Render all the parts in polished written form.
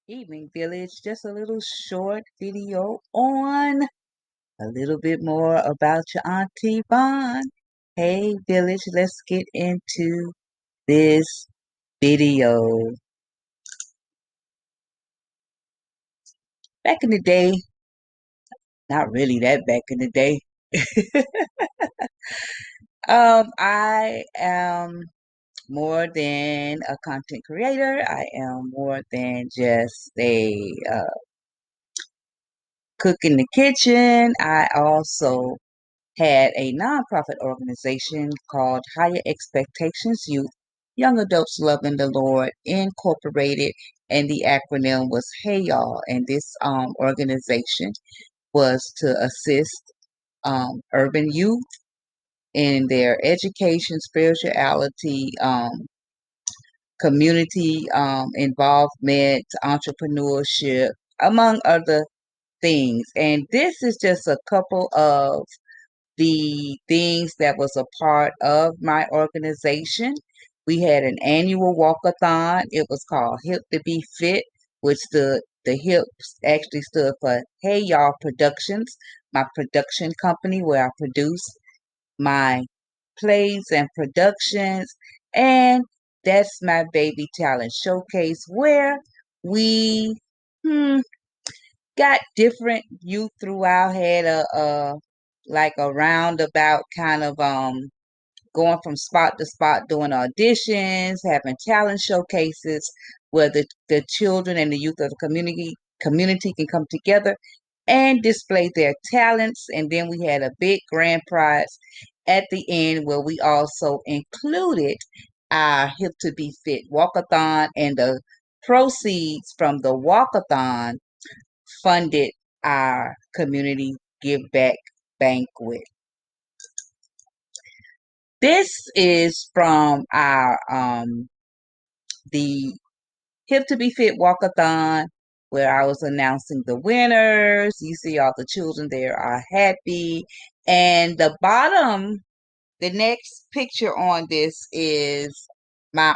Evening Village, just a little short video on a little bit more about your Auntie Vaughn. Hey Village, let's get into this video. Back in the day, not really that back in the day, I am more than a content creator. I am more than just a cook in the kitchen. I also had a nonprofit organization called Higher Expectations Youth, Young Adults Loving the Lord Incorporated, and the acronym was Hey Y'all. And this organization was to assist urban youth in their education, spirituality, community involvement, entrepreneurship, among other things. And this is just a couple of the things that was a part of my organization. We had an annual walkathon. It was called Hip to Be Fit, which the hips actually stood for Hey Y'all Productions, my production company where I produce my plays and productions. And that's my baby talent showcase where we hmm, got different youth throughout, had a like a roundabout kind of going from spot to spot doing auditions, having talent showcases where the children and the youth of the community can come together and display their talents. And then we had a big grand prize at the end where we also included our Hip to Be Fit walkathon, and the proceeds from the walkathon funded our community give back banquet. This is from our the Hip to Be Fit walkathon where I was announcing the winners. You see all the children there are happy. And the bottom, the next picture on this is my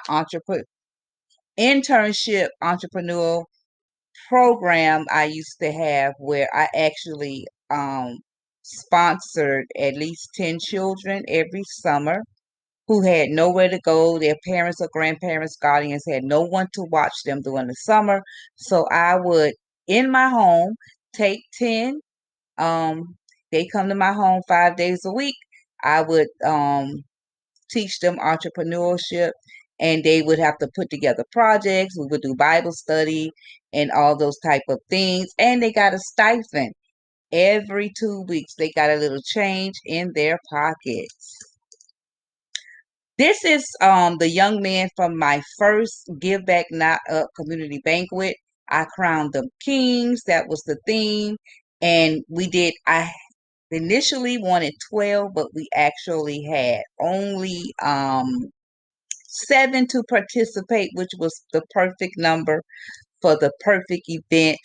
internship entrepreneurial program I used to have where I actually sponsored at least 10 children every summer who had nowhere to go. Their parents or grandparents, guardians had no one to watch them during the summer. So I would, in my home, take 10. Um, they come to my home 5 days a week. I would teach them entrepreneurship, and they would have to put together projects. We would do Bible study and all those type of things. And they got a stipend every 2 weeks. They got a little change in their pockets. This is the young man from my first Give Back Not Up community banquet. I crowned them kings. That was the theme. And I initially wanted 12, but we actually had only 7 to participate, which was the perfect number for the perfect event.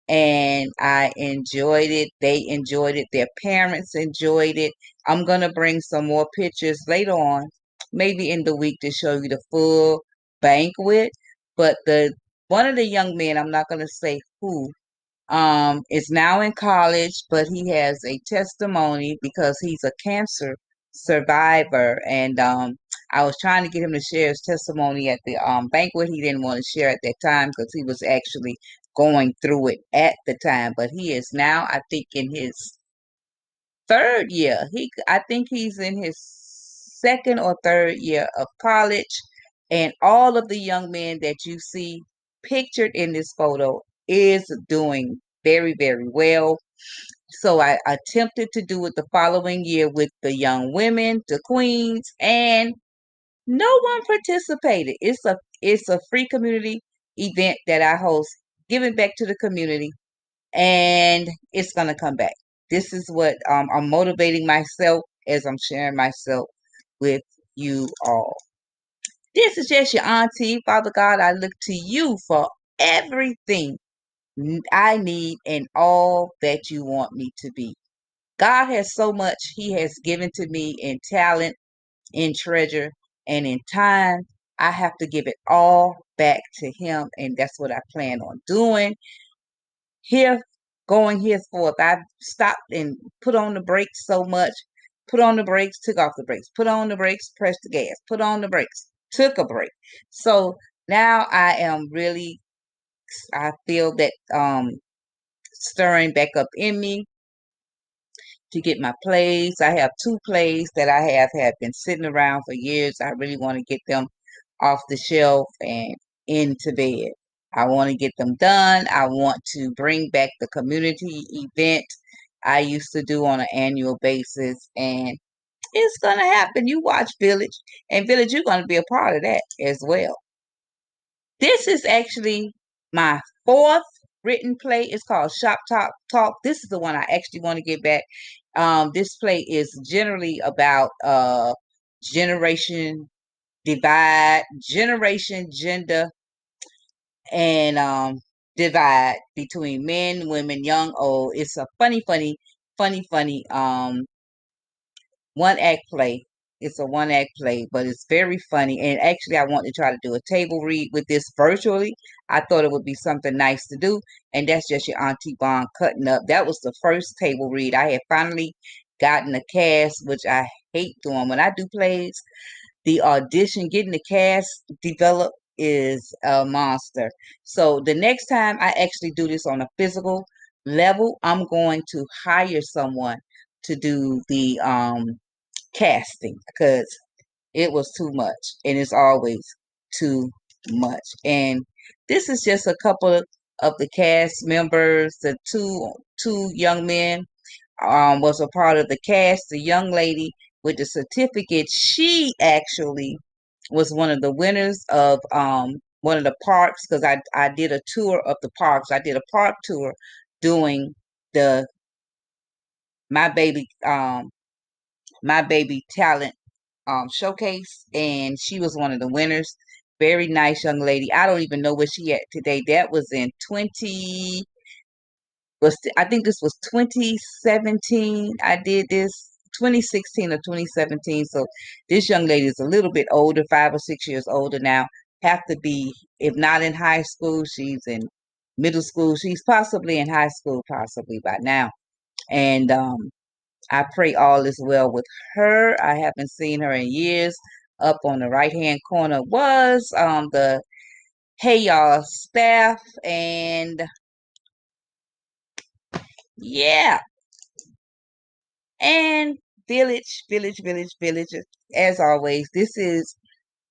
And I enjoyed it. They enjoyed it. Their parents enjoyed it. I'm going to bring some more pictures later on, maybe in the week, to show you the full banquet. But the one of the young men, I'm not going to say who, is now in college, but he has a testimony because he's a cancer survivor. And I was trying to get him to share his testimony at the banquet. He didn't want to share at that time because he was actually going through it at the time. But he is now, I think, in his third year. I think he's in his second or third year of college. And all of the young men that you see pictured in this photo is doing very, very well. So I attempted to do it the following year with the young women, the queens, and no one participated. It's a free community event that I host, giving back to the community, and it's gonna come back. This is what I'm motivating myself as I'm sharing myself with you all. This is just your auntie. Father God, I look to you for everything I need and all that you want me to be. God has so much He has given to me in talent, in treasure, and in time. I have to give it all back to him, and that's what I plan on doing. Here, going henceforth, I stopped and put on the brakes so much. Put on the brakes, took off the brakes. Put on the brakes, pressed the gas. Put on the brakes, took a break. So now I am really, I feel that stirring back up in me to get my plays. I have two plays that I have been sitting around for years. I really want to get them off the shelf and into bed. I want to get them done. I want to bring back the community event I used to do on an annual basis, and it's going to happen. You watch Village, and Village, you're going to be a part of that as well. This is actually my fourth written play. It's called Shop Talk Talk. This is the one I actually want to get back. This play is generally about generation divide, generation, gender, and divide between men, women, young, old. It's a funny one act play. It's a one act play, but it's very funny. And actually, I want to try to do a table read with this virtually. I thought it would be something nice to do. And that's just your Auntie Bond cutting up. That was the first table read. I had finally gotten a cast, which I hate doing when I do plays. The audition, getting the cast developed is a monster. So the next time I actually do this on a physical level, I'm going to hire someone to do the casting because it was too much, and it's always too much. And this is just a couple of the cast members. The two young men was a part of the cast. The young lady with the certificate, she actually was one of the winners of one of the parks because I did a tour of the parks. I did a park tour doing the my baby my baby talent showcase, and she was one of the winners. Very nice young lady. I don't even know where she at today. That was in 20 was I think this was 2017. I did this 2016 or 2017. So this young lady is a little bit older, 5 or 6 years older now. Have to be, if not in high school, she's in middle school. She's possibly in high school, possibly by now. And I pray all is well with her. I haven't seen her in years. Up on the right hand corner was the Hey Y'all staff, and yeah, and village. As always, this is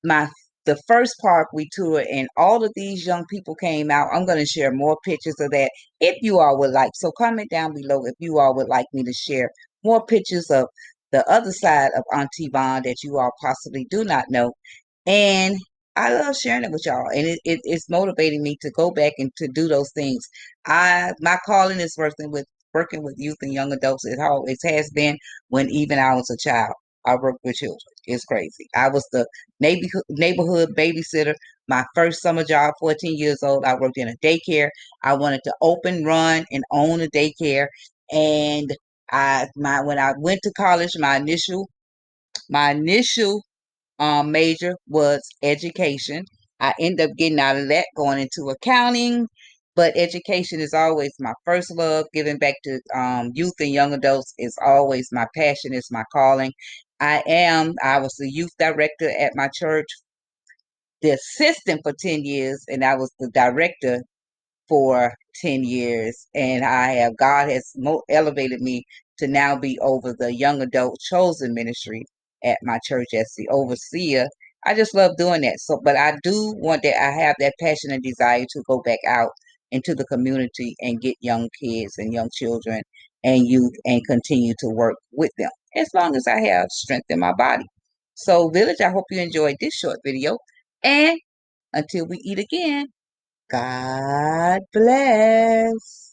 my the first park we toured, and all of these young people came out. I'm going to share more pictures of that if you all would like. So comment down below if you all would like me to share more pictures of the other side of Auntie Bond that you all possibly do not know. And I love sharing it with y'all, and it's motivating me to go back and to do those things. My calling is working with youth and young adults. It always has been. When even I was a child, I worked with children. It's crazy. I was the neighborhood babysitter. My first summer job, 14 years old, I worked in a daycare. I wanted to open, run, and own a daycare. And when I went to college, my initial major was education. I ended up getting out of that, going into accounting, but education is always my first love. Giving back to youth and young adults is always my passion, it's my calling. I was the youth director at my church, the assistant for 10 years, and I was the director for 10 years, and God has elevated me to now be over the young adult chosen ministry at my church as the overseer. I just love doing that. So, but I do want that. I have that passion and desire to go back out into the community and get young kids and young children and youth and continue to work with them as long as I have strength in my body. So, Village, I hope you enjoyed this short video, and until we eat again, God bless.